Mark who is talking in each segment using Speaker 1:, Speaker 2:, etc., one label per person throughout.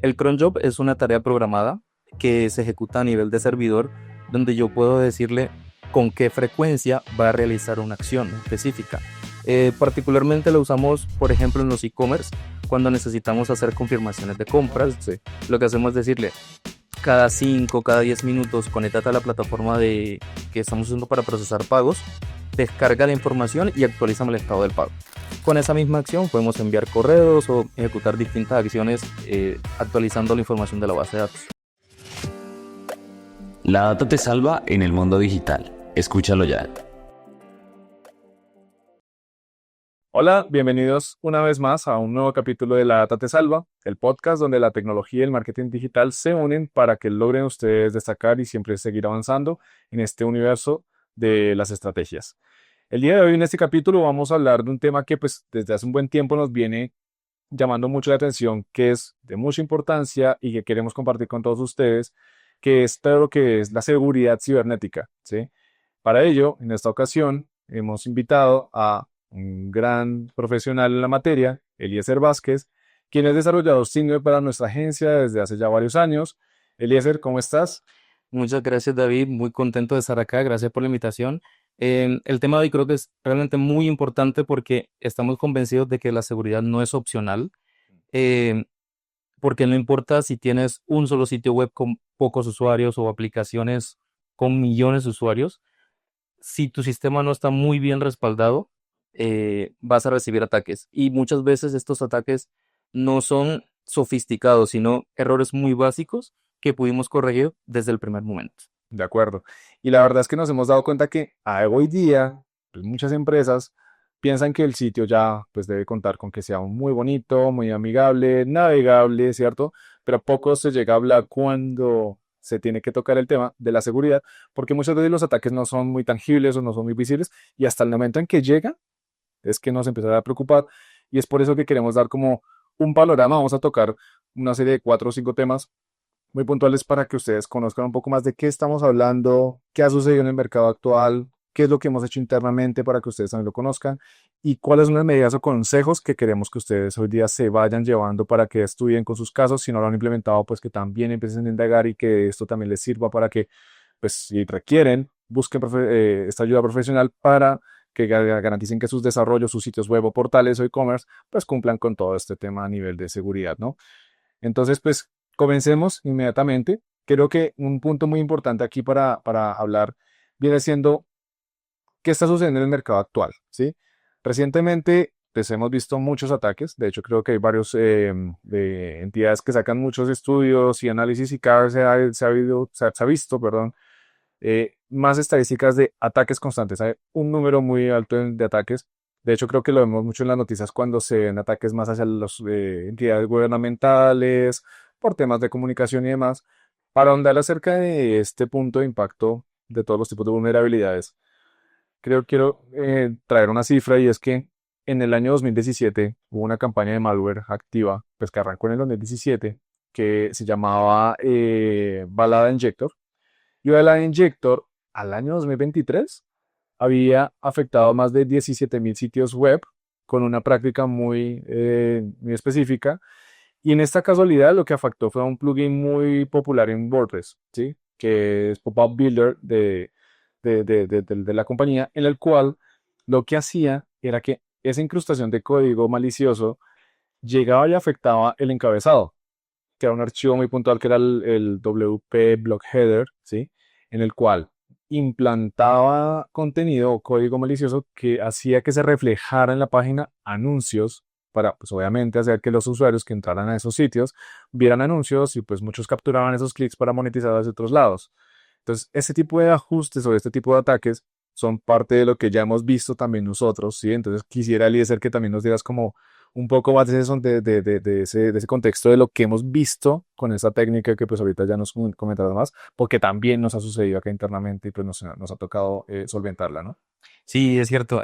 Speaker 1: El cron job es una tarea programada que se ejecuta a nivel de servidor, donde yo puedo decirle con qué frecuencia va a realizar una acción específica. Particularmente lo usamos, por ejemplo, en los e-commerce, cuando necesitamos hacer confirmaciones de compras.
Speaker 2: Sí.
Speaker 1: Lo que hacemos es decirle, cada 5, cada 10 minutos, conéctate a la plataforma que estamos usando para procesar pagos, descarga la información y actualízame el estado del pago. Con esa misma acción podemos enviar correos o ejecutar distintas acciones actualizando la información de la base de datos.
Speaker 3: La data te salva en el mundo digital. Escúchalo ya.
Speaker 2: Hola, bienvenidos una vez más a un nuevo capítulo de La Data Te Salva, el podcast donde la tecnología y el marketing digital se unen para que logren ustedes destacar y siempre seguir avanzando en este universo de las estrategias. El día de hoy en este capítulo vamos a hablar de un tema que pues desde hace un buen tiempo nos viene llamando mucho la atención, que es de mucha importancia y que queremos compartir con todos ustedes, que es todo lo que es la seguridad cibernética, ¿sí? Para ello, en esta ocasión, hemos invitado a un gran profesional en la materia, Eliezer Vázquez, quien es desarrollador senior para nuestra agencia desde hace ya varios años. Eliezer, ¿cómo estás?
Speaker 1: Muchas gracias, David. Muy contento de estar acá. Gracias por la invitación. El tema de hoy creo que es realmente muy importante porque estamos convencidos de que la seguridad no es opcional. eh, Porque no importa si tienes un solo sitio web con pocos usuarios o aplicaciones con millones de usuarios, si tu sistema no está muy bien respaldado, vas a recibir ataques. Y muchas veces estos ataques no son sofisticados, sino errores muy básicos que pudimos corregir desde el primer momento.
Speaker 2: De acuerdo. Y la verdad es que nos hemos dado cuenta que hoy día pues, muchas empresas piensan que el sitio ya pues debe contar con que sea muy bonito, muy amigable, navegable, ¿cierto? Pero a poco se llega a hablar cuando se tiene que tocar el tema de la seguridad, porque muchas veces los ataques no son muy tangibles o no son muy visibles y hasta el momento en que llegan es que nos empieza a preocupar y es por eso que queremos dar como un panorama. Vamos a tocar una serie de 4 o 5 temas muy puntuales para que ustedes conozcan un poco más de qué estamos hablando, qué ha sucedido en el mercado actual, qué es lo que hemos hecho internamente para que ustedes también lo conozcan y cuáles son las medidas o consejos que queremos que ustedes hoy día se vayan llevando para que estudien con sus casos. Si no lo han implementado, pues que también empiecen a indagar y que esto también les sirva para que, pues si requieren, busquen esta ayuda profesional para que garanticen que sus desarrollos, sus sitios web o portales o e-commerce, pues cumplan con todo este tema a nivel de seguridad, ¿no? Entonces, pues comencemos inmediatamente. Creo que un punto muy importante aquí para hablar viene siendo qué está sucediendo en el mercado actual, ¿sí? Recientemente, pues hemos visto muchos ataques. De hecho, creo que hay varios de entidades que sacan muchos estudios y análisis y cada vez se ha visto, perdón, más estadísticas de ataques constantes. Hay un número muy alto de ataques. De hecho, creo que lo vemos mucho en las noticias cuando se ven ataques más hacia las entidades gubernamentales, por temas de comunicación y demás. Para ahondar acerca de este punto de impacto de todos los tipos de vulnerabilidades, quiero traer una cifra y es que en el año 2017 hubo una campaña de malware activa, pues que arrancó en el 2017, que se llamaba Balada Injector. Y Balada Injector al año 2023 había afectado más de 17.000 sitios web con una práctica muy específica. Y en esta casualidad lo que afectó fue a un plugin muy popular en WordPress, ¿sí? Que es Pop-up Builder de la compañía, en el cual lo que hacía era que esa incrustación de código malicioso llegaba y afectaba el encabezado, que era un archivo muy puntual que era el WP block header, ¿sí? En el cual implantaba contenido o código malicioso que hacía que se reflejara en la página anuncios para, pues obviamente, hacer que los usuarios que entraran a esos sitios vieran anuncios y pues muchos capturaban esos clics para monetizar hacia otros lados. Entonces, este tipo de ajustes o este tipo de ataques son parte de lo que ya hemos visto también nosotros, ¿sí? Entonces, quisiera, Eliezer, que también nos digas como un poco más de, eso, de ese contexto de lo que hemos visto con esta técnica que pues ahorita ya nos comentaron más, porque también nos ha sucedido acá internamente y pues nos ha tocado solventarla, ¿no?
Speaker 1: Sí, es cierto.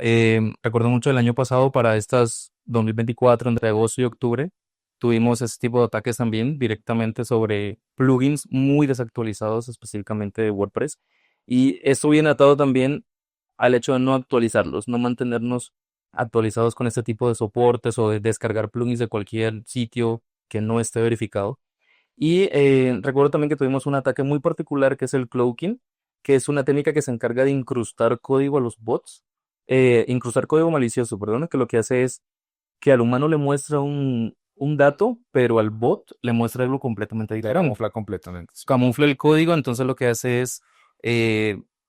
Speaker 1: Recuerdo mucho el año pasado para estas 2024, entre agosto y octubre, tuvimos ese tipo de ataques también directamente sobre plugins muy desactualizados, específicamente de WordPress. Y esto viene atado también al hecho de no actualizarlos, no mantenernos actualizados con este tipo de soportes o de descargar plugins de cualquier sitio que no esté verificado. Y recuerdo también que tuvimos un ataque muy particular que es el cloaking, que es una técnica que se encarga de incrustar código a los bots, incrustar código malicioso, perdón, que lo que hace es que al humano le muestra un dato, pero al bot le muestra algo completamente
Speaker 2: Se
Speaker 1: diferente.
Speaker 2: camufla completamente. Sí.
Speaker 1: Camufla el código, entonces lo que hace es,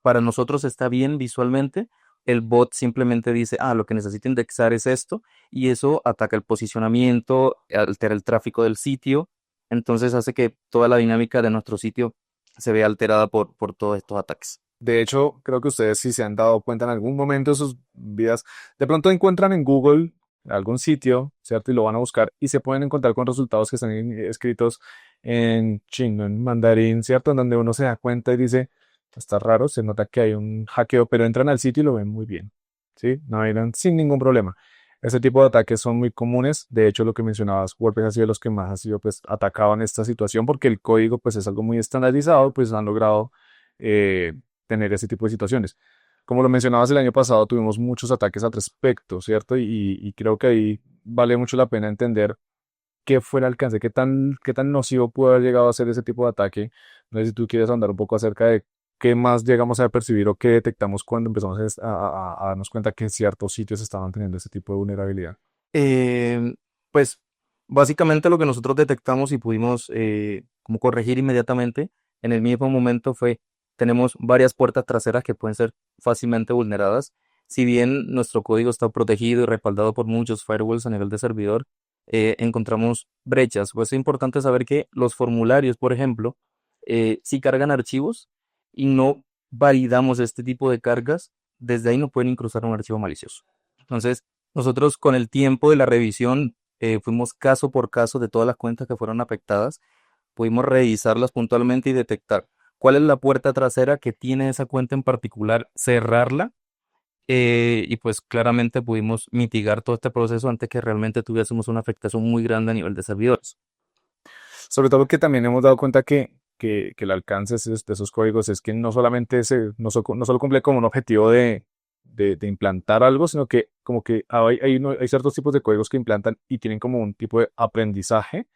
Speaker 1: para nosotros está bien visualmente, el bot simplemente dice, ah, lo que necesita indexar es esto, y eso ataca el posicionamiento, altera el tráfico del sitio, entonces hace que toda la dinámica de nuestro sitio se vea alterada por todos estos ataques.
Speaker 2: De hecho, creo que ustedes si se han dado cuenta en algún momento de sus vidas, de pronto encuentran en Google algún sitio, ¿cierto? Y lo van a buscar y se pueden encontrar con resultados que están escritos en chino, en mandarín, ¿cierto? En donde uno se da cuenta y dice, está raro, se nota que hay un hackeo, pero entran al sitio y lo ven muy bien, ¿sí? Navegan sin ningún problema. Ese tipo de ataques son muy comunes. De hecho, lo que mencionabas, WordPress ha sido los que más ha sido pues atacado en esta situación porque el código pues es algo muy estandarizado, pues han logrado eh, tener ese tipo de situaciones. Como lo mencionabas el año pasado, tuvimos muchos ataques al respecto, ¿cierto? Y creo que ahí vale mucho la pena entender qué fue el alcance, qué tan nocivo pudo haber llegado a ser ese tipo de ataque. No sé si tú quieres andar un poco acerca de qué más llegamos a percibir o qué detectamos cuando empezamos a darnos cuenta que ciertos sitios estaban teniendo ese tipo de vulnerabilidad.
Speaker 1: Eh, pues básicamente lo que nosotros detectamos y pudimos como corregir inmediatamente en el mismo momento fue, tenemos varias puertas traseras que pueden ser fácilmente vulneradas. Si bien nuestro código está protegido y respaldado por muchos firewalls a nivel de servidor, encontramos brechas. Pues es importante saber que los formularios, por ejemplo, si cargan archivos y no validamos este tipo de cargas, desde ahí no pueden incrustar un archivo malicioso. Entonces, nosotros con el tiempo de la revisión fuimos caso por caso de todas las cuentas que fueron afectadas, pudimos revisarlas puntualmente y detectar cuál es la puerta trasera que tiene esa cuenta en particular, cerrarla y pues claramente pudimos mitigar todo este proceso antes que realmente tuviésemos una afectación muy grande a nivel de servidores.
Speaker 2: Sobre todo que también hemos dado cuenta que el alcance de esos códigos es que no solamente no solo cumple como un objetivo de implantar algo, sino que como que hay ciertos tipos de códigos que implantan y tienen como un tipo de aprendizaje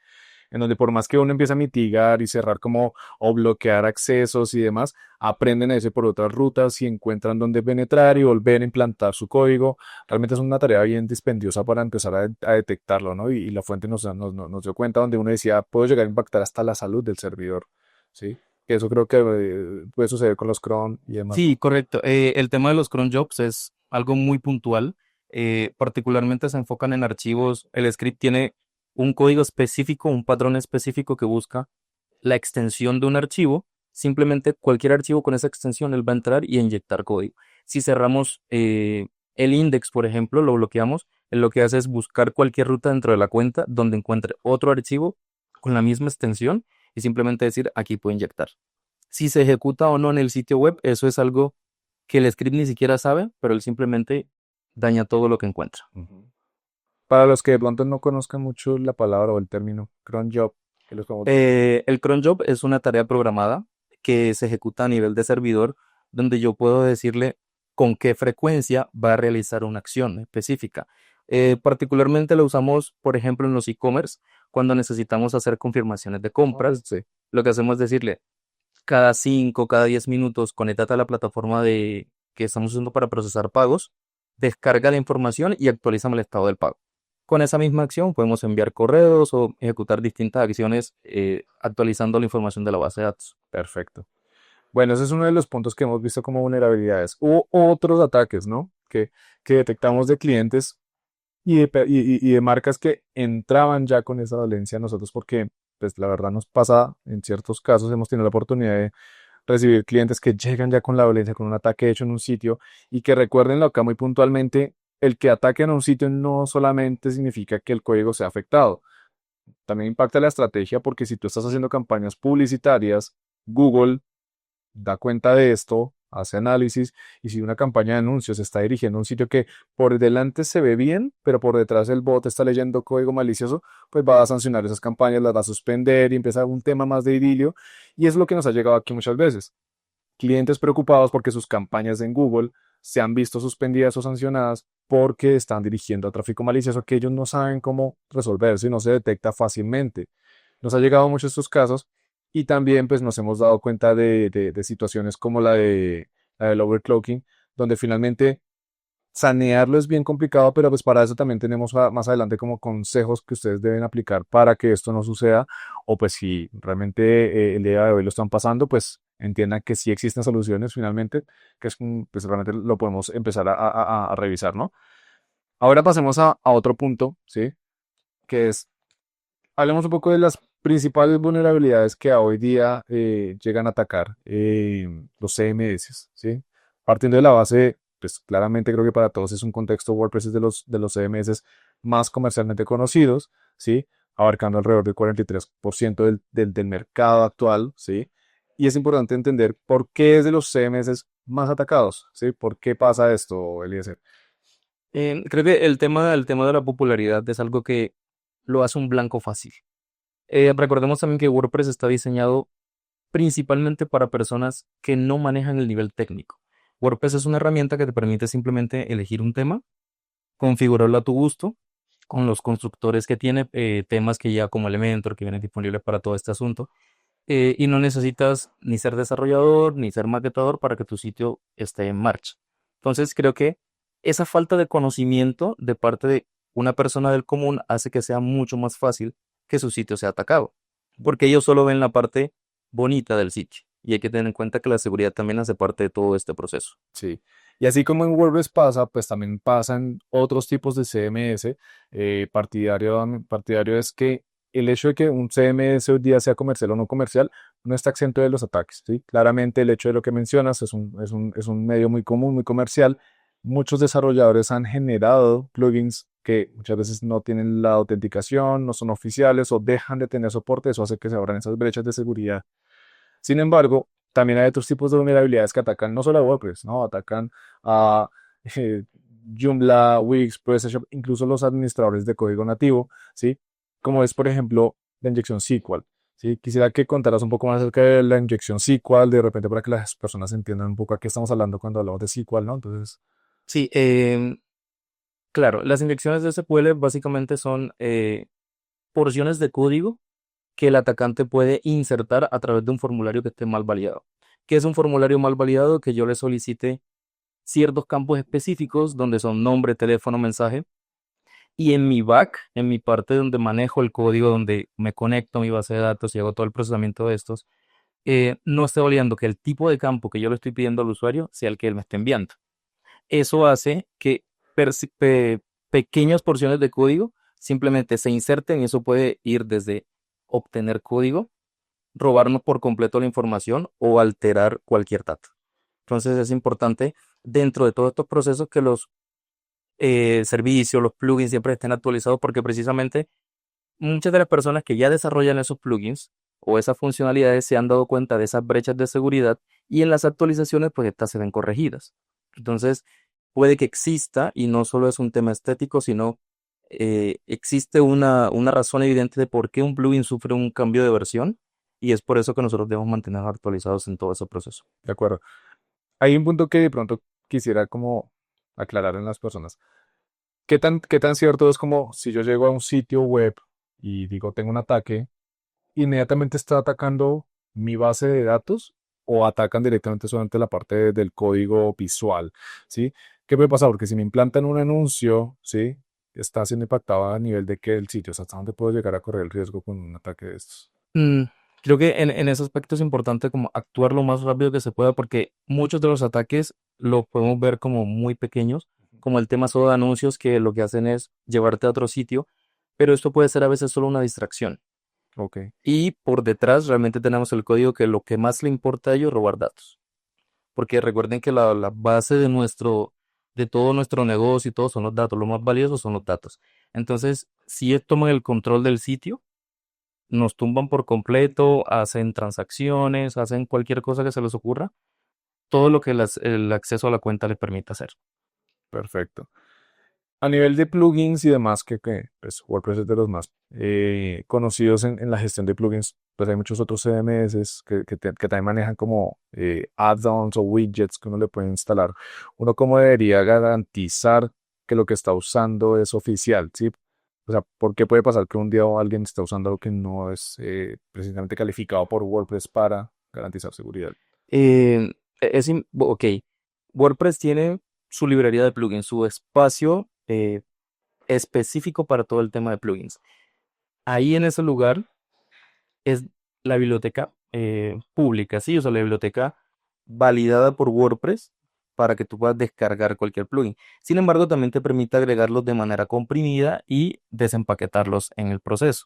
Speaker 2: en donde por más que uno empiece a mitigar y cerrar como o bloquear accesos y demás, aprenden a irse por otras rutas y encuentran dónde penetrar y volver a implantar su código. Realmente es una tarea bien dispendiosa para empezar a detectarlo, ¿no? Y la fuente nos dio cuenta donde uno decía, puedo llegar a impactar hasta la salud del servidor, ¿sí? Que eso creo que puede suceder con los cron y demás.
Speaker 1: Sí, correcto. El tema de los cron jobs es algo muy puntual. Particularmente se enfocan en archivos. El script tiene un código específico, un patrón específico que busca la extensión de un archivo. Simplemente cualquier archivo con esa extensión, él va a entrar y a inyectar código. Si cerramos el index, por ejemplo, lo bloqueamos, él lo que hace es buscar cualquier ruta dentro de la cuenta donde encuentre otro archivo con la misma extensión y simplemente decir aquí puedo inyectar. Si se ejecuta o no en el sitio web, eso es algo que el script ni siquiera sabe, pero él simplemente daña todo lo que encuentra.
Speaker 2: Ujú. Para los que de pronto no conozcan mucho la palabra o el término cron job, que los como...
Speaker 1: El cron job es una tarea programada que se ejecuta a nivel de servidor, donde yo puedo decirle con qué frecuencia va a realizar una acción específica. Particularmente lo usamos, por ejemplo, en los e-commerce, cuando necesitamos hacer confirmaciones de compras.
Speaker 2: Sí.
Speaker 1: Lo que hacemos es decirle, cada 5, cada 10 minutos, conéctate a la plataforma que estamos usando para procesar pagos, descarga la información y actualízame el estado del pago. Con esa misma acción podemos enviar correos o ejecutar distintas acciones actualizando la información de la base de datos.
Speaker 2: Perfecto. Bueno, ese es uno de los puntos que hemos visto como vulnerabilidades. Hubo otros ataques, ¿no? Que detectamos de clientes y de marcas que entraban ya con esa dolencia a nosotros porque, pues la verdad nos pasa, en ciertos casos hemos tenido la oportunidad de recibir clientes que llegan ya con la dolencia, con un ataque hecho en un sitio y que recuérdenlo acá muy puntualmente, el que ataquen a un sitio no solamente significa que el código sea afectado, también impacta la estrategia porque si tú estás haciendo campañas publicitarias, Google da cuenta de esto, hace análisis y si una campaña de anuncios está dirigiendo a un sitio que por delante se ve bien, pero por detrás el bot está leyendo código malicioso, pues va a sancionar esas campañas, las va a suspender y empieza un tema más de idilio y es lo que nos ha llegado aquí muchas veces. Clientes preocupados porque sus campañas en Google se han visto suspendidas o sancionadas porque están dirigiendo a tráfico malicioso que ellos no saben cómo resolver si no se detecta fácilmente. Nos ha llegado mucho estos casos y también pues nos hemos dado cuenta de situaciones como la del overclocking, donde finalmente sanearlo es bien complicado, pero pues para eso también tenemos más adelante como consejos que ustedes deben aplicar para que esto no suceda, o pues si realmente el día de hoy lo están pasando, pues entiendan que sí existen soluciones finalmente, que es pues realmente lo podemos empezar a revisar, ¿no? Ahora pasemos a otro punto, ¿sí? Que es, hablemos un poco de las principales vulnerabilidades que hoy día llegan a atacar los CMS, ¿sí? Partiendo de la base, pues claramente creo que para todos es un contexto WordPress es de los CMS más comercialmente conocidos, ¿sí? Abarcando alrededor del 43% del mercado actual, ¿sí? Y es importante entender por qué es de los CMS más atacados, ¿sí? ¿Por qué pasa esto, Eliezer?
Speaker 1: Creo que el tema de la popularidad es algo que lo hace un blanco fácil. Recordemos también que WordPress está diseñado principalmente para personas que no manejan el nivel técnico. WordPress es una herramienta que te permite simplemente elegir un tema, configurarlo a tu gusto, con los constructores que tiene, temas que ya como Elementor, que vienen disponibles para todo este asunto, y no necesitas ni ser desarrollador ni ser maquetador para que tu sitio esté en marcha. Entonces creo que esa falta de conocimiento de parte de una persona del común hace que sea mucho más fácil que su sitio sea atacado, porque ellos solo ven la parte bonita del sitio y hay que tener en cuenta que la seguridad también hace parte de todo este proceso.
Speaker 2: Sí. Y así como en WordPress pasa, pues también pasan otros tipos de CMS. Partidario es que el hecho de que un CMS hoy día sea comercial o no comercial no está exento de los ataques, ¿sí? Claramente el hecho de lo que mencionas es un medio muy común, muy comercial. Muchos desarrolladores han generado plugins que muchas veces no tienen la autenticación, no son oficiales o dejan de tener soporte. Eso hace que se abran esas brechas de seguridad. Sin embargo, también hay otros tipos de vulnerabilidades que atacan no solo a WordPress, ¿no? Atacan a eh, Joomla, Wix, PrestaShop, incluso los administradores de código nativo, ¿sí? Como es, por ejemplo, la inyección SQL, ¿sí? Quisiera que contaras un poco más acerca de la inyección SQL, de repente para que las personas entiendan un poco a qué estamos hablando cuando hablamos de SQL, ¿no? Entonces,
Speaker 1: Sí, claro, las inyecciones de SQL básicamente son porciones de código que el atacante puede insertar a través de un formulario que esté mal validado. ¿Qué es un formulario mal validado? Que yo le solicite ciertos campos específicos donde son nombre, teléfono, mensaje. Y en mi back, en mi parte donde manejo el código, donde me conecto a mi base de datos y hago todo el procesamiento de estos, no esté validando que el tipo de campo que yo le estoy pidiendo al usuario sea el que él me esté enviando. Eso hace que pequeñas porciones de código simplemente se inserten y eso puede ir desde obtener código, robarnos por completo la información o alterar cualquier dato. Entonces es importante dentro de todos estos procesos que los servicios, los plugins siempre estén actualizados porque precisamente muchas de las personas que ya desarrollan esos plugins o esas funcionalidades se han dado cuenta de esas brechas de seguridad y en las actualizaciones pues estas se ven corregidas. Entonces puede que exista y no solo es un tema estético, sino existe una razón evidente de por qué un plugin sufre un cambio de versión y es por eso que nosotros debemos mantenernos actualizados en todo ese proceso.
Speaker 2: de acuerdo. Hay un punto que de pronto quisiera como aclarar en las personas. ¿Qué tan cierto es como si yo llego a un sitio web y digo tengo un ataque, inmediatamente está atacando mi base de datos o atacan directamente solamente la parte del código visual, ¿sí? ¿Qué puede pasar? Porque si me implantan un anuncio, ¿sí? Está siendo impactado a nivel de que el sitio, o sea, hasta dónde puedo llegar a correr el riesgo con un ataque de estos.
Speaker 1: Mm, Creo que en ese aspecto es importante como actuar lo más rápido que se pueda porque muchos de los ataques los podemos ver como muy pequeños, como el tema solo de anuncios que lo que hacen es llevarte a otro sitio, pero esto puede ser a veces solo una distracción.
Speaker 2: Ok,
Speaker 1: Y por detrás realmente tenemos el código que lo que más le importa a ellos es robar datos. Porque recuerden que la base de todo nuestro negocio y todo son los datos, lo más valioso son los datos. Entonces, si ellos toman el control del sitio, nos tumban por completo, hacen transacciones, hacen cualquier cosa que se les ocurra, todo lo que el acceso a la cuenta les permita hacer.
Speaker 2: perfecto. A nivel de plugins y demás, que pues, WordPress es de los más conocidos en la gestión de plugins, pues hay muchos otros CMS que también manejan como add-ons o widgets que uno le puede instalar. Uno cómo debería garantizar que lo que está usando es oficial, ¿sí? O sea, ¿por qué puede pasar que un día alguien está usando algo que no es precisamente calificado por WordPress para garantizar seguridad?
Speaker 1: Eh, ok, WordPress tiene su librería de plugins, su espacio específico para todo el tema de plugins. Ahí en ese lugar es la biblioteca pública, ¿sí? O sea, la biblioteca validada por WordPress para que tú puedas descargar cualquier plugin. Sin embargo, también te permite agregarlos de manera comprimida y desempaquetarlos en el proceso.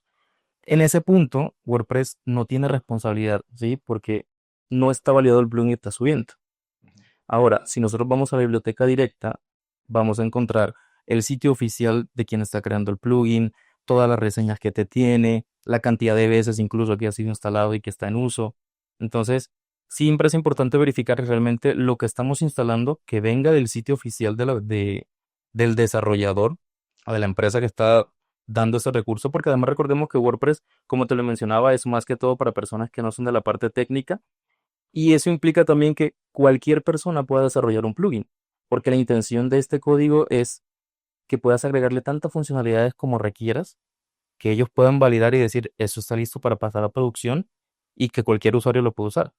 Speaker 1: En ese punto, WordPress no tiene responsabilidad, ¿sí? Porque no está validado el plugin que está subiendo. Ahora, si nosotros vamos a la biblioteca directa, vamos a encontrar el sitio oficial de quien está creando el plugin, todas las reseñas que te tiene, la cantidad de veces incluso que ha sido instalado y que está en uso. Entonces, siempre es importante verificar que realmente lo que estamos instalando que venga del sitio oficial del desarrollador o de la empresa que está dando ese recurso, porque además recordemos que WordPress, como te lo mencionaba, es más que todo para personas que no son de la parte técnica y eso implica también que cualquier persona pueda desarrollar un plugin, porque la intención de este código es que puedas agregarle tantas funcionalidades como requieras, que ellos puedan validar y decir, eso está listo para pasar a producción y que cualquier usuario lo pueda usar.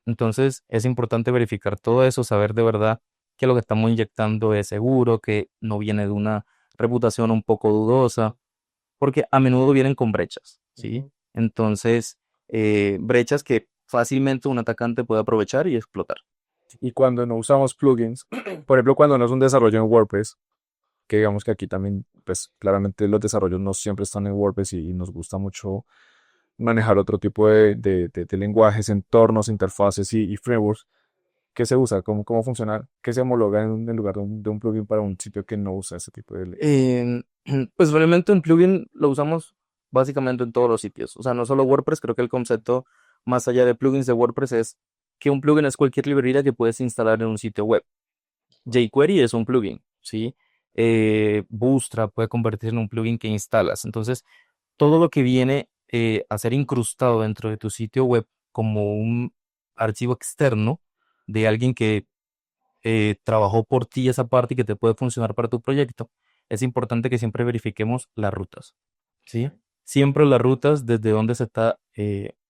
Speaker 1: Entonces es importante verificar todo eso, saber de verdad que lo que estamos inyectando es seguro, que no viene de una reputación un poco dudosa, porque a menudo vienen con brechas, ¿sí?
Speaker 2: Ujú.
Speaker 1: Entonces, brechas que fácilmente un atacante puede aprovechar y explotar.
Speaker 2: Y cuando no usamos plugins, por ejemplo, cuando no es un desarrollo en WordPress, que digamos que aquí también, pues claramente los desarrollos no siempre están en WordPress y nos gusta mucho manejar otro tipo de lenguajes, entornos, interfaces y frameworks. ¿Qué se usa? ¿Cómo funciona? ¿Qué se homologa en lugar de un plugin para un sitio que no usa ese tipo de...
Speaker 1: Eh, pues realmente un plugin lo usamos básicamente en todos los sitios. O sea, no solo WordPress, creo que el concepto más allá de plugins de WordPress es que un plugin es cualquier librería que puedes instalar en un sitio web. jQuery es un plugin, ¿sí? Bootstrap puede convertirse en un plugin que instalas. Entonces, todo lo que viene a ser incrustado dentro de tu sitio web como un archivo externo de alguien que trabajó por ti esa parte y que te puede funcionar para tu proyecto, es importante que siempre verifiquemos las rutas, ¿sí? Siempre las rutas desde donde se está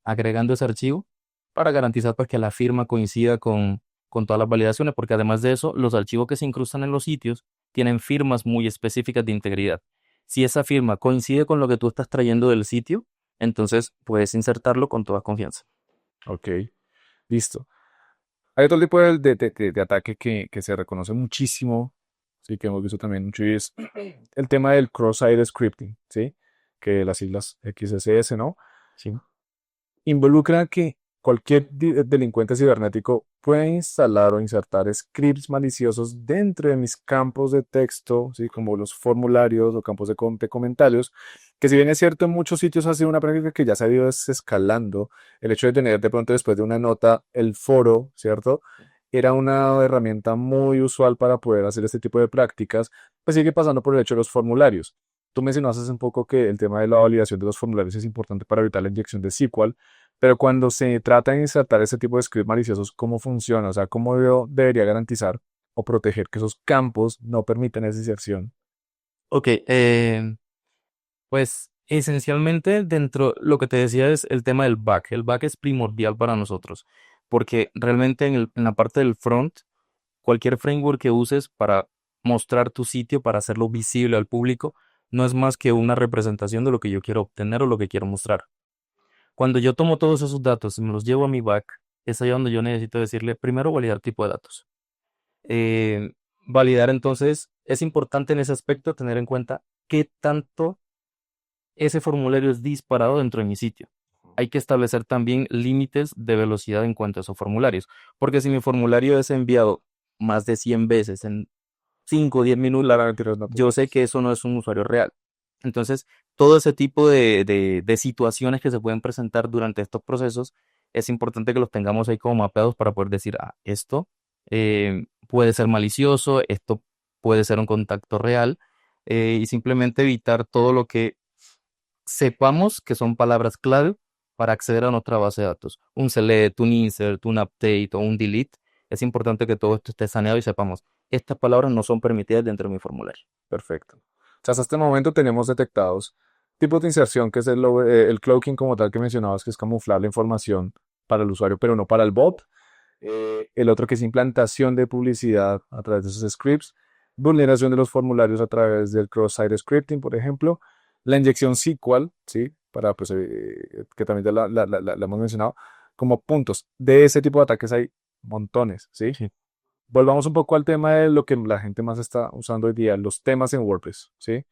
Speaker 1: agregando ese archivo para garantizar pues, que la firma coincida con todas las validaciones, porque además de eso, los archivos que se incrustan en los sitios tienen firmas muy específicas de integridad. Si esa firma coincide con lo que tú estás trayendo del sitio, entonces puedes insertarlo con toda confianza.
Speaker 2: Ok, listo. Hay otro tipo de ataque que se reconoce muchísimo, sí, que hemos visto también mucho, y es el tema del cross-site scripting, ¿sí? Que las siglas XSS, ¿no?
Speaker 1: ¿Sí?
Speaker 2: Involucra que cualquier delincuente cibernético puede instalar o insertar scripts maliciosos dentro de mis campos de texto, ¿sí? Como los formularios o campos de comentarios, que si bien es cierto en muchos sitios ha sido una práctica que ya se ha ido desescalando, el hecho de tener de pronto después de una nota el foro, ¿cierto? Era una herramienta muy usual para poder hacer este tipo de prácticas, pues sigue pasando por el hecho de los formularios. Tú mencionaste hace un poco que el tema de la validación de los formularios es importante para evitar la inyección de SQL, pero cuando se trata de insertar ese tipo de scripts maliciosos, ¿cómo funciona? O sea, ¿cómo yo debería garantizar o proteger que esos campos no permitan esa inserción?
Speaker 1: Ok, pues esencialmente dentro, lo que te decía es el tema del back. El back es primordial para nosotros, porque realmente en la parte del front, cualquier framework que uses para mostrar tu sitio, para hacerlo visible al público, no es más que una representación de lo que yo quiero obtener o lo que quiero mostrar. Cuando yo tomo todos esos datos y me los llevo a mi back, es ahí donde yo necesito decirle, primero validar tipo de datos. Eh, Validar entonces, es importante en ese aspecto tener en cuenta qué tanto ese formulario es disparado dentro de mi sitio. Hay que establecer también límites de velocidad en cuanto a esos formularios, porque si mi formulario es enviado más de 100 veces en 5 o 10 minutos,
Speaker 2: Claramente no es
Speaker 1: yo
Speaker 2: natural.
Speaker 1: sé que eso no es un usuario real. Entonces, todo ese tipo de situaciones que se pueden presentar durante estos procesos, es importante que los tengamos ahí como mapeados para poder decir, esto puede ser malicioso, esto puede ser un contacto real, y simplemente evitar todo lo que sepamos que son palabras clave para acceder a nuestra base de datos. Un select, un insert, un update o un delete. Es importante que todo esto esté saneado y sepamos, estas palabras no son permitidas dentro de mi formulario.
Speaker 2: Perfecto. sea, hasta este momento tenemos detectados tipos de inserción, que es el cloaking como tal que mencionabas, que es camuflar la información para el usuario, pero no para el bot. El otro que es implantación de publicidad a través de esos scripts, vulneración de los formularios a través del cross-site scripting, por ejemplo, la inyección SQL, ¿sí? Para, pues, que también ya la hemos mencionado, como puntos. De ese tipo de ataques hay montones, ¿sí?
Speaker 1: Sí.
Speaker 2: Volvamos un poco al tema de lo que la gente más está usando hoy día, los temas en WordPress, ¿sí?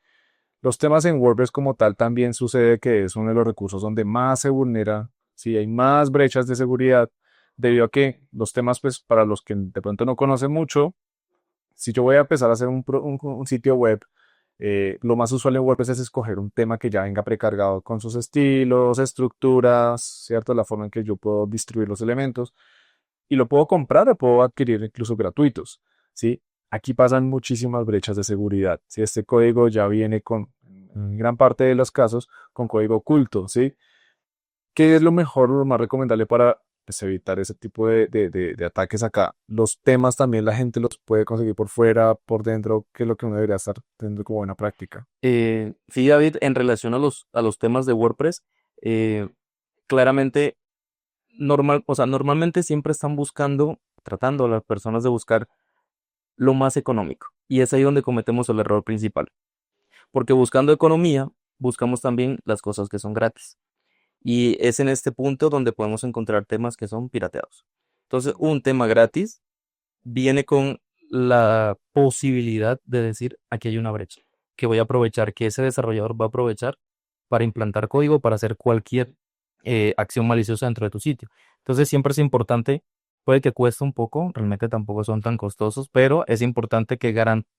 Speaker 2: Los temas en WordPress como tal también sucede que es uno de los recursos donde más se vulnera, ¿sí? Hay más brechas de seguridad debido a que los temas, pues para los que de pronto no conocen mucho, si yo voy a empezar a hacer un sitio web, lo más usual en WordPress es escoger un tema que ya venga precargado con sus estilos, estructuras, ¿cierto? La forma en que yo puedo distribuir los elementos y lo puedo comprar o puedo adquirir incluso gratuitos, ¿sí? Aquí pasan muchísimas brechas de seguridad, ¿sí? Este código ya viene con, en gran parte de los casos, con código oculto, ¿sí? ¿Qué es lo mejor o lo más recomendable para pues, evitar ese tipo de ataques acá? Los temas también la gente los puede conseguir por fuera, por dentro, que es lo que uno debería estar teniendo como buena práctica.
Speaker 1: Sí, David, en relación a los temas de WordPress, claramente, o sea, normalmente siempre están buscando, tratando a las personas de buscar lo más económico. Y es ahí donde cometemos el error principal. Porque buscando economía, buscamos también las cosas que son gratis. Y es en este punto donde podemos encontrar temas que son pirateados. Entonces, un tema gratis viene con la posibilidad de decir, aquí hay una brecha, que voy a aprovechar, que ese desarrollador va a aprovechar para implantar código, para hacer cualquier acción maliciosa dentro de tu sitio. Entonces, siempre es importante, puede que cueste un poco, realmente tampoco son tan costosos, pero es importante que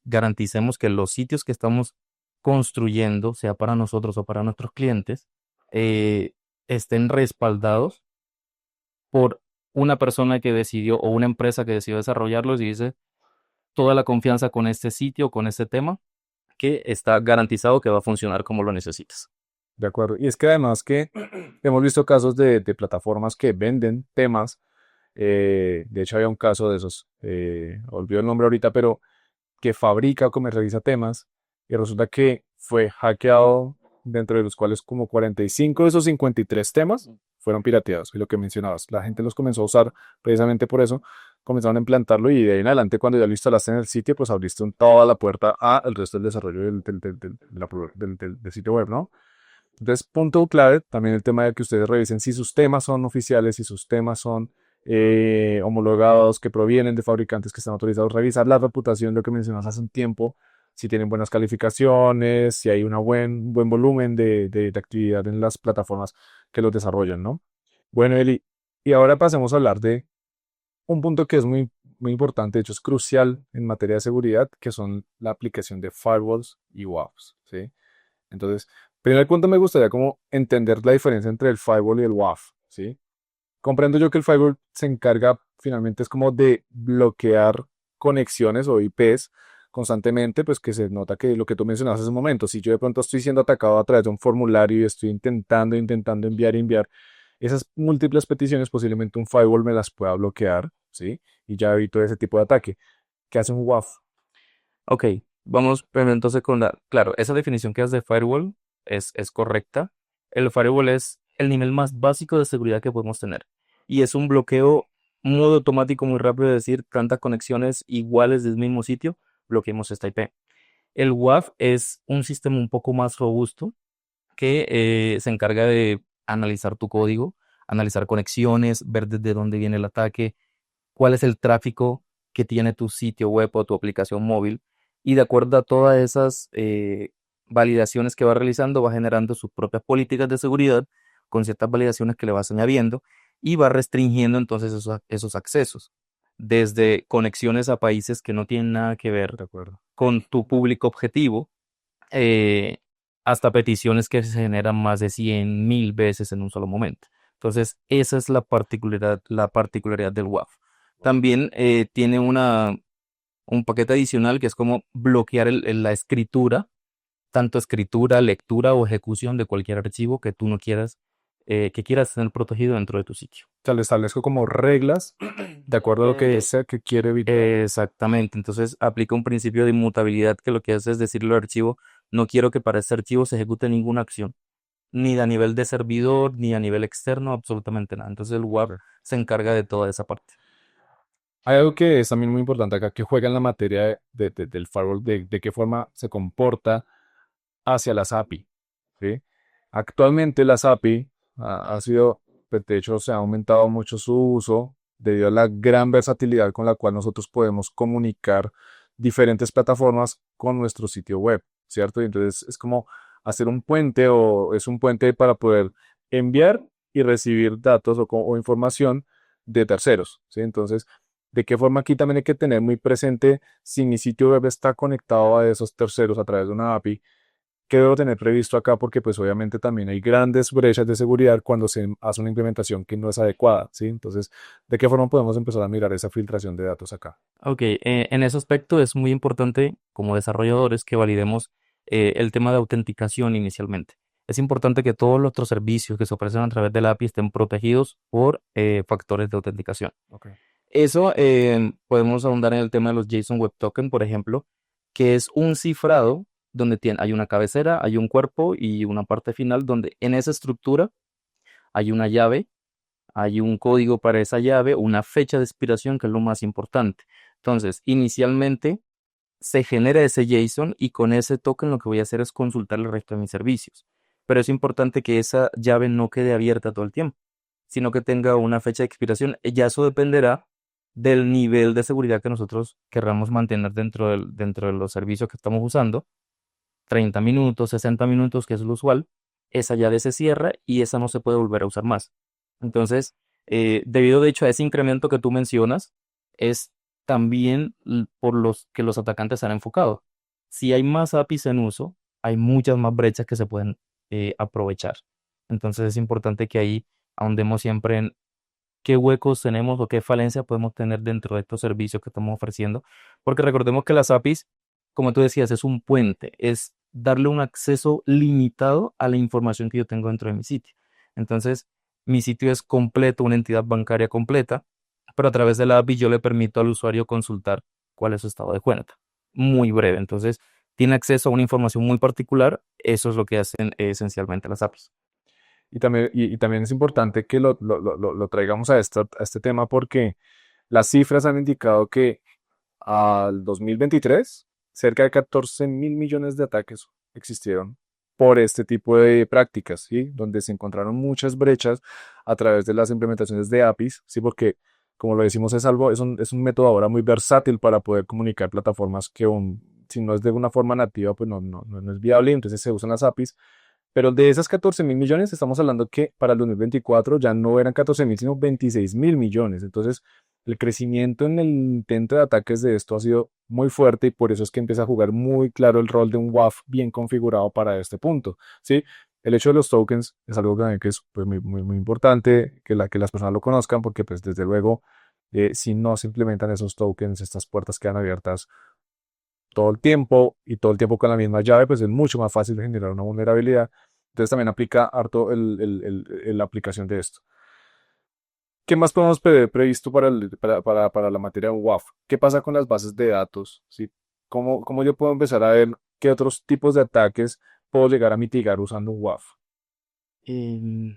Speaker 1: garanticemos que los sitios que estamos construyendo, sea para nosotros o para nuestros clientes, eh, estén respaldados por una persona que decidió o una empresa que decidió desarrollarlos y dice toda la confianza con este sitio, con este tema, que está garantizado que va a funcionar como lo necesitas.
Speaker 2: De acuerdo. Y es que además que hemos visto casos de plataformas que venden temas. De hecho, había un caso de esos, olvido el nombre ahorita, pero que fabrica o comercializa temas y resulta que fue hackeado, dentro de los cuales como 45 de esos 53 temas fueron pirateados. Y lo que mencionabas, la gente los comenzó a usar precisamente por eso, comenzaron a implantarlo y de ahí en adelante cuando ya lo instalaste en el sitio, pues abriste toda la puerta al resto del desarrollo del sitio web, ¿no? Entonces, punto clave, también el tema de que ustedes revisen si sus temas son oficiales, si sus temas son homologados, que provienen de fabricantes que están autorizados, revisar la reputación, lo que mencionas hace un tiempo, si tienen buenas calificaciones, si hay un buen volumen de actividad en las plataformas que los desarrollan, ¿no? Bueno, Eli, y ahora pasemos a hablar de un punto que es muy, muy importante, de hecho es crucial en materia de seguridad, que son la aplicación de firewalls y WAFs, ¿sí? Entonces, primer punto me gustaría como entender la diferencia entre el firewall y el WAF, ¿sí? Comprendo yo que el firewall se encarga finalmente es como de bloquear conexiones o IPs constantemente, pues que se nota que lo que tú mencionabas hace un momento, si yo de pronto estoy siendo atacado a través de un formulario y estoy intentando enviar, esas múltiples peticiones posiblemente un firewall me las pueda bloquear, ¿sí? Y ya evito ese tipo de ataque. ¿Qué hace un WAF?
Speaker 1: Ok, vamos primero entonces con claro, esa definición que has de firewall es correcta. El firewall es el nivel más básico de seguridad que podemos tener. Y es un bloqueo, un modo automático muy rápido de decir tantas conexiones iguales del mismo sitio, bloqueemos esta IP. El WAF es un sistema un poco más robusto que se encarga de analizar tu código, analizar conexiones, ver desde dónde viene el ataque, cuál es el tráfico que tiene tu sitio web o tu aplicación móvil y de acuerdo a todas esas validaciones que va realizando va generando sus propias políticas de seguridad con ciertas validaciones que le vas añadiendo y va restringiendo entonces esos accesos desde conexiones a países que no tienen nada que ver
Speaker 2: De acuerdo.
Speaker 1: con tu público objetivo eh, hasta peticiones que se generan más de 100.000 veces en un solo momento. Entonces, esa es la particularidad del WAF. También tiene un paquete adicional que es como bloquear la escritura, tanto escritura, lectura o ejecución de cualquier archivo que tú no quieras, que quieras tener protegido dentro de tu sitio.
Speaker 2: O sea, le establezco como reglas de acuerdo a lo que desea que quiere evitar.
Speaker 1: Exactamente, entonces aplica un principio de inmutabilidad que lo que hace es decirle al archivo, no quiero que para este archivo se ejecute ninguna acción, ni a nivel de servidor, ni a nivel externo, absolutamente nada. Entonces el WAF
Speaker 2: Ok.
Speaker 1: se encarga de toda esa parte.
Speaker 2: Hay algo que es también muy importante acá, que juega en la materia del firewall, de qué forma se comporta hacia las API, ¿sí? Actualmente las API ha sido, pues, de hecho, se ha aumentado mucho su uso debido a la gran versatilidad con la cual nosotros podemos comunicar diferentes plataformas con nuestro sitio web, ¿cierto? Y entonces es como hacer un puente o es un puente para poder enviar y recibir datos o información de terceros, ¿sí? Entonces, ¿de qué forma aquí también hay que tener muy presente si mi sitio web está conectado a esos terceros a través de una API? ¿Qué debo tener previsto acá? Porque pues obviamente también hay grandes brechas de seguridad cuando se hace una implementación que no es adecuada, ¿sí? Entonces, ¿de qué forma podemos empezar a mirar esa filtración de datos acá?
Speaker 1: Ok, en ese aspecto es muy importante como desarrolladores que validemos el tema de autenticación inicialmente. Es importante que todos nuestros servicios que se ofrecen a través de la API estén protegidos por factores de autenticación.
Speaker 2: Ok.
Speaker 1: Eso podemos ahondar en el tema de los JSON Web Token, por ejemplo, que es un cifrado donde hay una cabecera, hay un cuerpo y una parte final donde en esa estructura hay una llave, hay un código para esa llave, una fecha de expiración, que es lo más importante. Entonces, inicialmente se genera ese JSON y con ese token lo que voy a hacer es consultar el resto de mis servicios. Pero es importante que esa llave no quede abierta todo el tiempo, sino que tenga una fecha de expiración. Ya eso dependerá del nivel de seguridad que nosotros querramos mantener dentro de los servicios que estamos usando. 30 minutos, 60 minutos, que es lo usual. Esa llave se cierra y esa no se puede volver a usar más. Entonces, debido de hecho a ese incremento que tú mencionas, es también por los que los atacantes han enfocado. Si hay más APIs en uso, hay muchas más brechas que se pueden aprovechar. Entonces es importante que ahí ahondemos siempre en qué huecos tenemos o qué falencias podemos tener dentro de estos servicios que estamos ofreciendo. Porque recordemos que las APIs, como tú decías, es un puente, es darle un acceso limitado a la información que yo tengo dentro de mi sitio. Entonces, mi sitio es completo, una entidad bancaria completa, pero a través de la API yo le permito al usuario consultar cuál es su estado de cuenta. Muy breve. Entonces, tiene acceso a una información muy particular. Eso es lo que hacen esencialmente las APIs.
Speaker 2: Y también es importante que lo traigamos a este tema porque las cifras han indicado que al 2023 cerca de 14.000 millones de ataques existieron por este tipo de prácticas, ¿sí? Donde se encontraron muchas brechas a través de las implementaciones de APIs, ¿sí? Porque, como lo decimos, es un método ahora muy versátil para poder comunicar plataformas que si no es de una forma nativa, pues no es viable, entonces se usan las APIs. Pero de esas 14.000 millones, estamos hablando que para el 2024 ya no eran 14.000, sino 26.000 millones. Entonces, el crecimiento en el intento de ataques de esto ha sido muy fuerte y por eso es que empieza a jugar muy claro el rol de un WAF bien configurado para este punto, ¿sí? El hecho de los tokens es algo que es pues, muy importante que las personas lo conozcan porque pues desde luego si no se implementan esos tokens, estas puertas quedan abiertas todo el tiempo y todo el tiempo con la misma llave, pues es mucho más fácil de generar una vulnerabilidad. Entonces también aplica harto la aplicación de esto. ¿Qué más podemos previsto para la materia de WAF? ¿Qué pasa con las bases de datos? ¿Sí? ¿Cómo yo puedo empezar a ver qué otros tipos de ataques puedo llegar a mitigar usando un WAF?
Speaker 1: Em,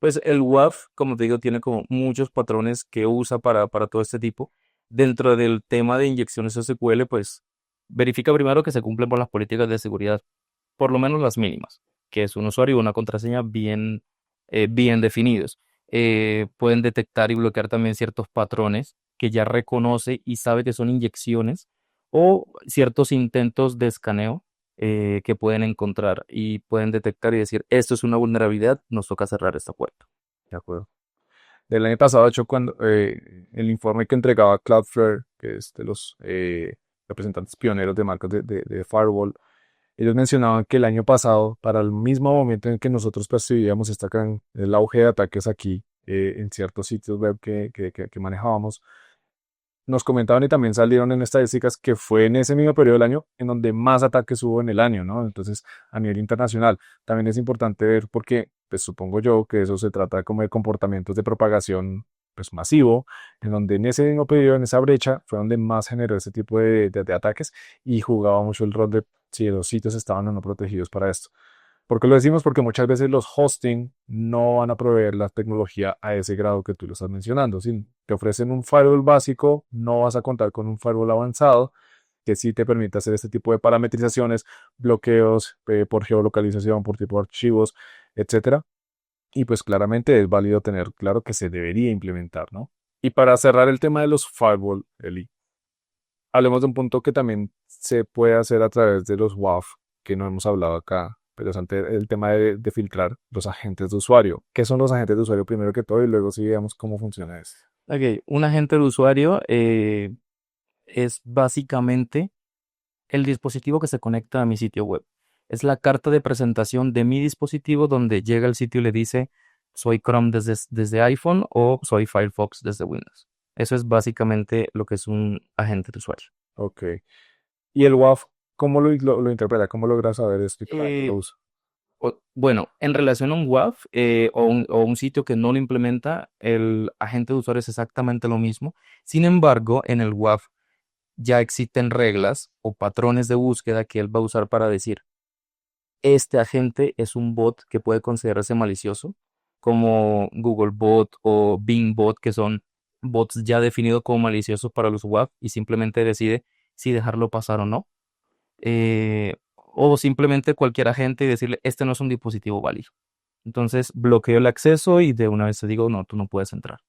Speaker 1: Pues el WAF, como te digo, tiene como muchos patrones que usa para todo este tipo. Dentro del tema de inyecciones SQL, pues verifica primero que se cumplen por las políticas de seguridad, por lo menos las mínimas, que es un usuario y una contraseña bien definidos. Pueden detectar y bloquear también ciertos patrones que ya reconoce y sabe que son inyecciones o ciertos intentos de escaneo que pueden encontrar y pueden detectar y decir, esto es una vulnerabilidad, nos toca cerrar esta puerta.
Speaker 2: De acuerdo. Del año pasado, de hecho, cuando el informe que entregaba Cloudflare, que es de los representantes pioneros de marcas de firewall, ellos mencionaban que el año pasado, para el mismo momento en que nosotros percibíamos el auge de ataques aquí en ciertos sitios web que manejábamos, nos comentaban y también salieron en estadísticas que fue en ese mismo periodo del año en donde más ataques hubo en el año, ¿no? Entonces, a nivel internacional, también es importante ver porque, pues supongo yo que eso se trata como de comportamientos de propagación, pues masivo, en donde en ese mismo periodo, en esa brecha, fue donde más generó ese tipo de ataques y jugaba mucho el rol de si los sitios estaban o no protegidos para esto. ¿Por qué lo decimos? Porque muchas veces los hosting no van a proveer la tecnología a ese grado que tú lo estás mencionando. Si te ofrecen un firewall básico, no vas a contar con un firewall avanzado que sí te permite hacer este tipo de parametrizaciones, bloqueos por geolocalización, por tipo de archivos, etcétera. Y pues claramente es válido tener claro que se debería implementar, ¿no? Y para cerrar el tema de los firewall, Eli, hablemos de un punto que también se puede hacer a través de los WAF, que no hemos hablado acá, pero es el tema de filtrar los agentes de usuario. ¿Qué son los agentes de usuario primero que todo? Y luego sí veamos cómo funciona esto.
Speaker 1: Ok, un agente de usuario es básicamente el dispositivo que se conecta a mi sitio web. Es la carta de presentación de mi dispositivo donde llega al sitio y le dice soy Chrome desde iPhone o soy Firefox desde Windows. Eso es básicamente lo que es un agente de usuario.
Speaker 2: Ok. ¿Y el WAF, cómo lo interpreta? ¿Cómo logra saber esto y para qué lo
Speaker 1: Eh,
Speaker 2: usa?
Speaker 1: bueno, en relación a un WAF o un sitio que no lo implementa, el agente de usuario es exactamente lo mismo. Sin embargo, en el WAF ya existen reglas o patrones de búsqueda que él va a usar para decir, este agente es un bot que puede considerarse malicioso, como Google Bot o Bing Bot, que son bots ya definidos como maliciosos para los WAF y simplemente decide si dejarlo pasar o no. O simplemente cualquier agente y decirle, este no es un dispositivo válido. Entonces bloqueo el acceso y de una vez te digo, no, tú no puedes entrar.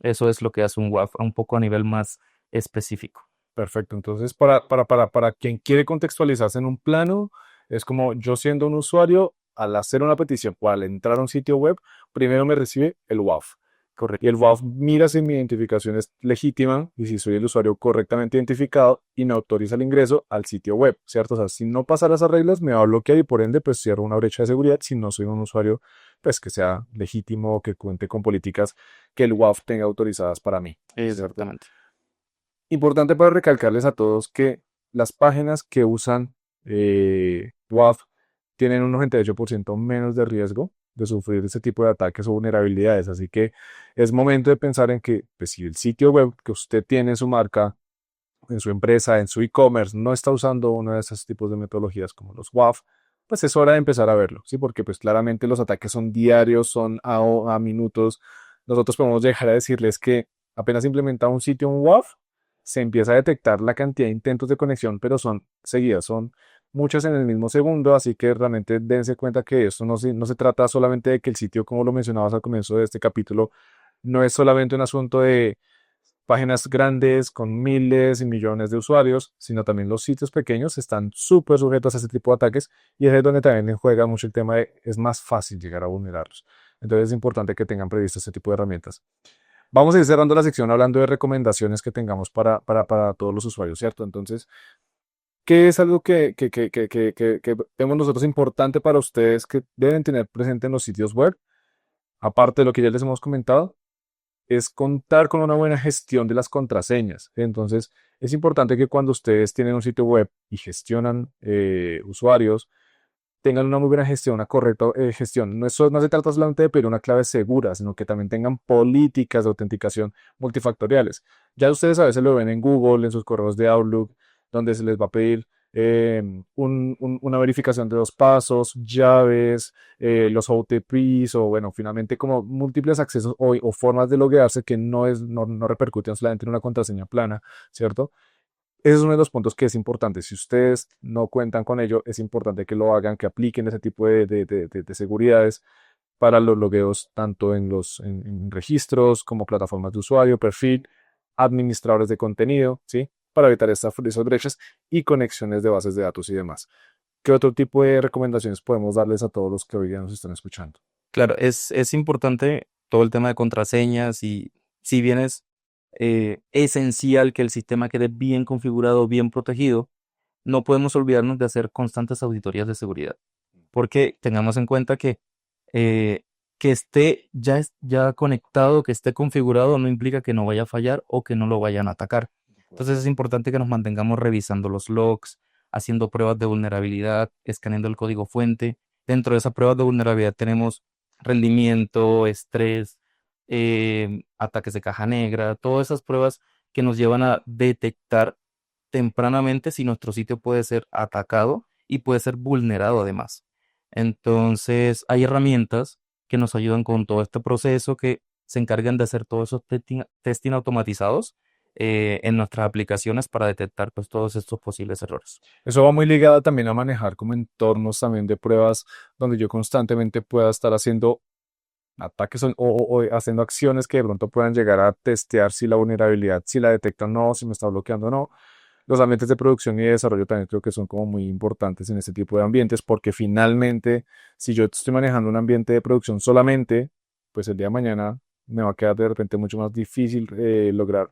Speaker 1: Eso es lo que hace un WAF, un poco a nivel más específico.
Speaker 2: Perfecto. Entonces, para quien quiere contextualizarse en un plano, es como yo siendo un usuario, al hacer una petición o al entrar a un sitio web, primero me recibe el WAF. Y
Speaker 1: Correcto.
Speaker 2: el WAF mira si mi identificación es legítima y si soy el usuario correctamente identificado y me autoriza el ingreso al sitio web, ¿cierto? O sea, si no pasara esas reglas, me va a bloquear y por ende, pues cierro una brecha de seguridad si no soy un usuario, pues que sea legítimo o que cuente con políticas que el WAF tenga autorizadas para mí, ¿cierto?
Speaker 1: Exactamente.
Speaker 2: Importante para recalcarles a todos que las páginas que usan WAF tienen un 98% menos de riesgo de sufrir este tipo de ataques o vulnerabilidades. Así que es momento de pensar en que pues, si el sitio web que usted tiene en su marca, en su empresa, en su e-commerce, no está usando uno de esos tipos de metodologías como los WAF, pues es hora de empezar a verlo, ¿sí? Porque pues claramente los ataques son diarios, son a minutos. Nosotros podemos dejar a decirles que apenas implementa un sitio un WAF, se empieza a detectar la cantidad de intentos de conexión, pero son seguidas, son muchas en el mismo segundo, así que realmente dense cuenta que esto no se trata solamente de que el sitio, como lo mencionabas al comienzo de este capítulo, no es solamente un asunto de páginas grandes con miles y millones de usuarios, sino también los sitios pequeños están súper sujetos a ese tipo de ataques y es ahí donde también le juega mucho el tema de es más fácil llegar a vulnerarlos. Entonces es importante que tengan previsto este tipo de herramientas. Vamos a ir cerrando la sección hablando de recomendaciones que tengamos para todos los usuarios, ¿cierto? Entonces, ¿qué es algo que vemos nosotros importante para ustedes que deben tener presente en los sitios web? Aparte de lo que ya les hemos comentado, es contar con una buena gestión de las contraseñas. Entonces, es importante que cuando ustedes tienen un sitio web y gestionan usuarios, tengan una muy buena gestión, una correcta gestión. No se trata solamente de pedir una clave segura, sino que también tengan políticas de autenticación multifactoriales. Ya ustedes a veces lo ven en Google, en sus correos de Outlook, donde se les va a pedir una verificación de 2 pasos, llaves, los OTPs o bueno, finalmente como múltiples accesos o formas de loguearse que no repercuten solamente en una contraseña plana, ¿cierto? Ese es uno de los puntos que es importante. Si ustedes no cuentan con ello, es importante que lo hagan, que apliquen ese tipo de seguridades para los logueos, tanto en registros como plataformas de usuario, perfil, administradores de contenido, ¿sí? Para evitar esas brechas y conexiones de bases de datos y demás. ¿Qué otro tipo de recomendaciones podemos darles a todos los que hoy día nos están escuchando?
Speaker 1: Claro, es importante todo el tema de contraseñas y si bien es esencial que el sistema quede bien configurado, bien protegido, no podemos olvidarnos de hacer constantes auditorías de seguridad, porque tengamos en cuenta eh, que esté ya conectado, que esté configurado, no implica que no vaya a fallar o que no lo vayan a atacar. Entonces es importante que nos mantengamos revisando los logs, haciendo pruebas de vulnerabilidad, escaneando el código fuente. Dentro de esas pruebas de vulnerabilidad tenemos rendimiento, estrés, ataques de caja negra, todas esas pruebas que nos llevan a detectar tempranamente si nuestro sitio puede ser atacado y puede ser vulnerado además. Entonces, hay herramientas que nos ayudan con todo este proceso que se encargan de hacer todos esos testing automatizados en nuestras aplicaciones para detectar pues, todos estos posibles errores.
Speaker 2: Eso va muy ligado también a manejar como entornos también de pruebas donde yo constantemente pueda estar haciendo ataques o haciendo acciones que de pronto puedan llegar a testear si la vulnerabilidad, si la detecta o no, si me está bloqueando o no. Los ambientes de producción y de desarrollo también creo que son como muy importantes en este tipo de ambientes porque finalmente si yo estoy manejando un ambiente de producción solamente, pues el día de mañana me va a quedar de repente mucho más difícil lograr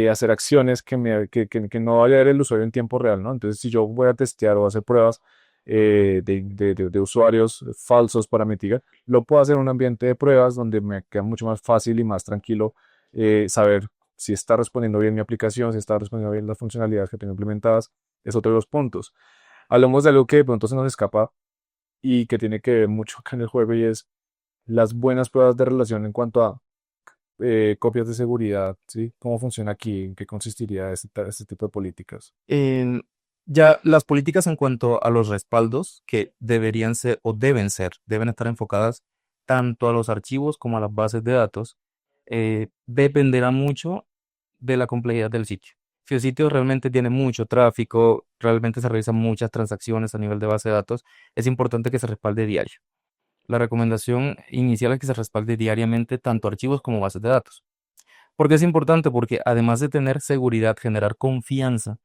Speaker 2: hacer acciones que no vaya a ver el usuario en tiempo real, ¿no? Entonces, si yo voy a testear o hacer pruebas de usuarios falsos para mitigar, lo puedo hacer en un ambiente de pruebas donde me queda mucho más fácil y más tranquilo saber si está respondiendo bien mi aplicación, si está respondiendo bien las funcionalidades que tengo implementadas. Es otro de los puntos. Hablamos de algo que de pronto se nos escapa y que tiene que ver mucho acá en el juego y es las buenas pruebas de relación en cuanto a copias de seguridad, ¿sí? ¿Cómo funciona aquí? ¿En qué consistiría este tipo de políticas?
Speaker 1: En- ya las políticas en cuanto a los respaldos que deberían ser o deben estar enfocadas tanto a los archivos como a las bases de datos, dependerá mucho de la complejidad del sitio. Si el sitio realmente tiene mucho tráfico, realmente se realizan muchas transacciones a nivel de base de datos, es importante que se respalde diario. La recomendación inicial es que se respalde diariamente tanto archivos como bases de datos. ¿Por qué es importante? Porque además de tener seguridad, generar confianza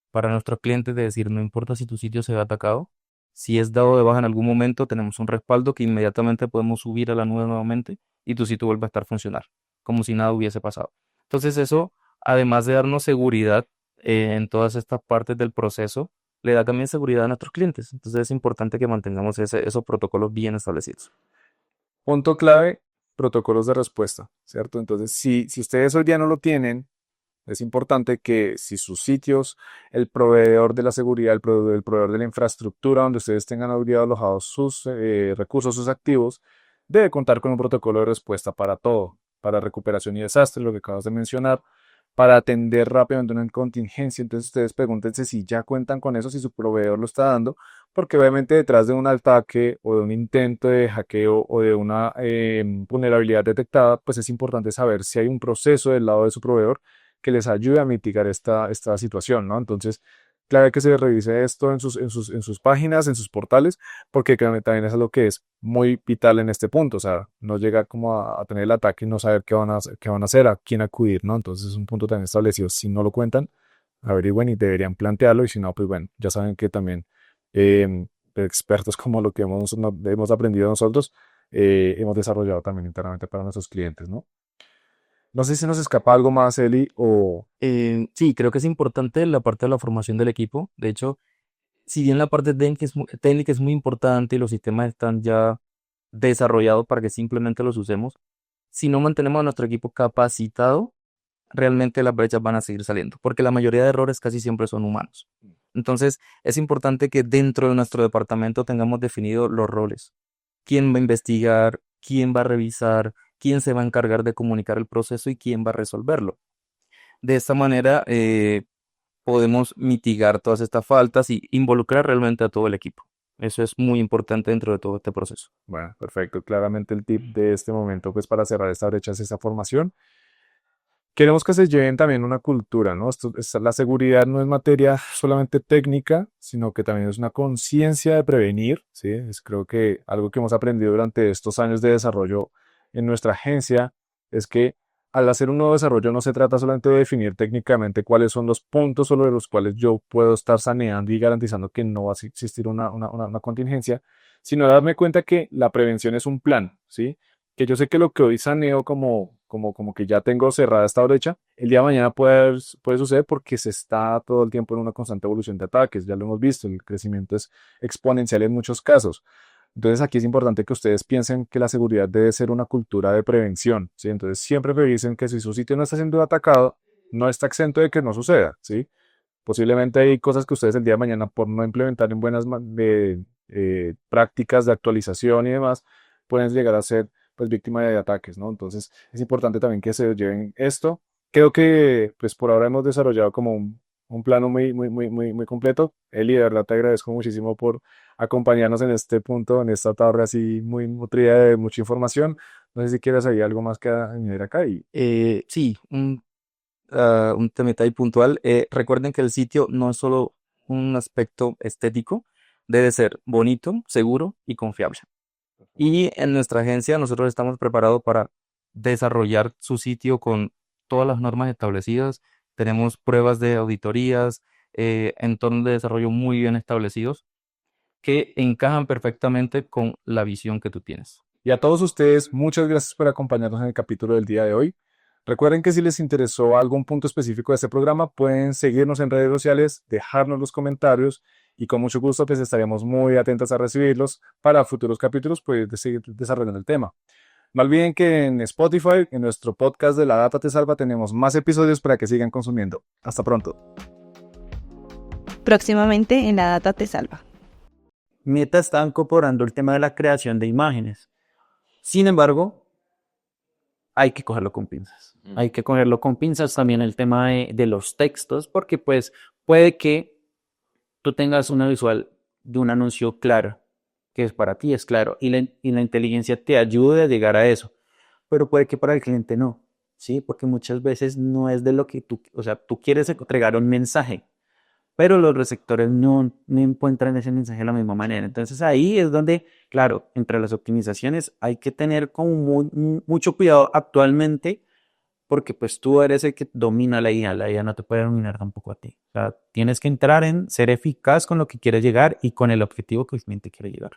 Speaker 1: para nuestros clientes de decir, no importa si tu sitio se ve atacado, si es dado de baja en algún momento, tenemos un respaldo que inmediatamente podemos subir a la nube nuevamente y tu sitio vuelve a estar funcionar, como si nada hubiese pasado. Entonces eso, además de darnos seguridad en todas estas partes del proceso, le da también seguridad a nuestros clientes. Entonces es importante que mantengamos esos protocolos bien establecidos.
Speaker 2: Punto clave, protocolos de respuesta, ¿cierto? Entonces, si ustedes hoy día no lo tienen, es importante que si sus sitios, el proveedor de la seguridad, el proveedor de la infraestructura donde ustedes tengan hoy día alojados sus recursos, sus activos, debe contar con un protocolo de respuesta para todo, para recuperación y desastre, lo que acabas de mencionar, para atender rápidamente una contingencia. Entonces ustedes pregúntense si ya cuentan con eso, si su proveedor lo está dando, porque obviamente detrás de un ataque o de un intento de hackeo o de una vulnerabilidad detectada, pues es importante saber si hay un proceso del lado de su proveedor que les ayude a mitigar esta situación, ¿no? Entonces, clave que se revise esto en sus páginas, en sus portales, porque créanme, también es algo que es muy vital en este punto, o sea, no llegar como a tener el ataque y no saber qué van a hacer, a quién acudir, ¿no? Entonces es un punto también establecido. Si no lo cuentan, averigüen y deberían plantearlo, y si no, pues bueno, ya saben que también expertos como lo que hemos aprendido nosotros, hemos desarrollado también internamente para nuestros clientes, ¿no? No sé si nos escapa algo más, Eli, o...
Speaker 1: Sí, creo que es importante la parte de la formación del equipo. De hecho, si bien la parte técnica es muy importante y los sistemas están ya desarrollados para que simplemente los usemos, si no mantenemos a nuestro equipo capacitado, realmente las brechas van a seguir saliendo, porque la mayoría de errores casi siempre son humanos. Entonces, es importante que dentro de nuestro departamento tengamos definidos los roles. ¿Quién va a investigar? ¿Quién va a revisar? ¿Quién se va a encargar de comunicar el proceso y quién va a resolverlo? De esta manera, podemos mitigar todas estas faltas y involucrar realmente a todo el equipo. Eso es muy importante dentro de todo este proceso.
Speaker 2: Bueno, perfecto. Claramente el tip de este momento, pues para cerrar esta brecha es esa formación. Queremos que se lleven también una cultura, ¿no? La seguridad no es materia solamente técnica, sino que también es una conciencia de prevenir, ¿sí? Creo que algo que hemos aprendido durante estos años de desarrollo en nuestra agencia es que al hacer un nuevo desarrollo no se trata solamente de definir técnicamente cuáles son los puntos sobre los cuales yo puedo estar saneando y garantizando que no va a existir una contingencia, sino darme cuenta que la prevención es un plan, ¿sí? Que yo sé que lo que hoy saneo como que ya tengo cerrada esta brecha, el día de mañana puede suceder porque se está todo el tiempo en una constante evolución de ataques, ya lo hemos visto, el crecimiento es exponencial en muchos casos. Entonces aquí es importante que ustedes piensen que la seguridad debe ser una cultura de prevención, ¿sí? Entonces siempre revisen que si su sitio no está siendo atacado, no está exento de que no suceda, ¿sí? Posiblemente hay cosas que ustedes el día de mañana por no implementar en buenas prácticas de actualización y demás, pueden llegar a ser pues víctima de ataques, ¿no? Entonces es importante también que se lleven esto. Creo que pues por ahora hemos desarrollado como un plano muy completo. Eli, de verdad te agradezco muchísimo por acompañarnos en este punto, en esta tarde así muy nutrida de mucha información. No sé si quieres ahí algo más que añadir acá y
Speaker 1: Sí, un temita ahí puntual. Recuerden que el sitio no es solo un aspecto estético, debe ser bonito, seguro y confiable. Y en nuestra agencia nosotros estamos preparados para desarrollar su sitio con todas las normas establecidas. Tenemos pruebas de auditorías, entornos de desarrollo muy bien establecidos que encajan perfectamente con la visión que tú tienes.
Speaker 2: Y a todos ustedes, muchas gracias por acompañarnos en el capítulo del día de hoy. Recuerden que si les interesó algún punto específico de este programa, pueden seguirnos en redes sociales, dejarnos los comentarios y con mucho gusto pues estaremos muy atentos a recibirlos para futuros capítulos, pues de seguir desarrollando el tema. No olviden que en Spotify, en nuestro podcast de La Data Te Salva, tenemos más episodios para que sigan consumiendo. Hasta pronto.
Speaker 4: Próximamente en La Data Te Salva.
Speaker 5: Meta está incorporando el tema de la creación de imágenes. Sin embargo, hay que cogerlo con pinzas. Hay que cogerlo con pinzas también el tema de los textos, porque pues puede que tú tengas una visual de un anuncio claro, que es para ti, es claro, y la inteligencia te ayude a llegar a eso, pero puede que para el cliente no, ¿sí? Porque muchas veces no es de lo que tú, o sea, tú quieres entregar un mensaje, pero los receptores no encuentran ese mensaje de la misma manera. Entonces ahí es donde, claro, entre las optimizaciones hay que tener como mucho cuidado actualmente, porque pues tú eres el que domina la IA no te puede dominar tampoco a ti. O sea, tienes que entrar en ser eficaz con lo que quieres llegar y con el objetivo que el cliente quiere llegar.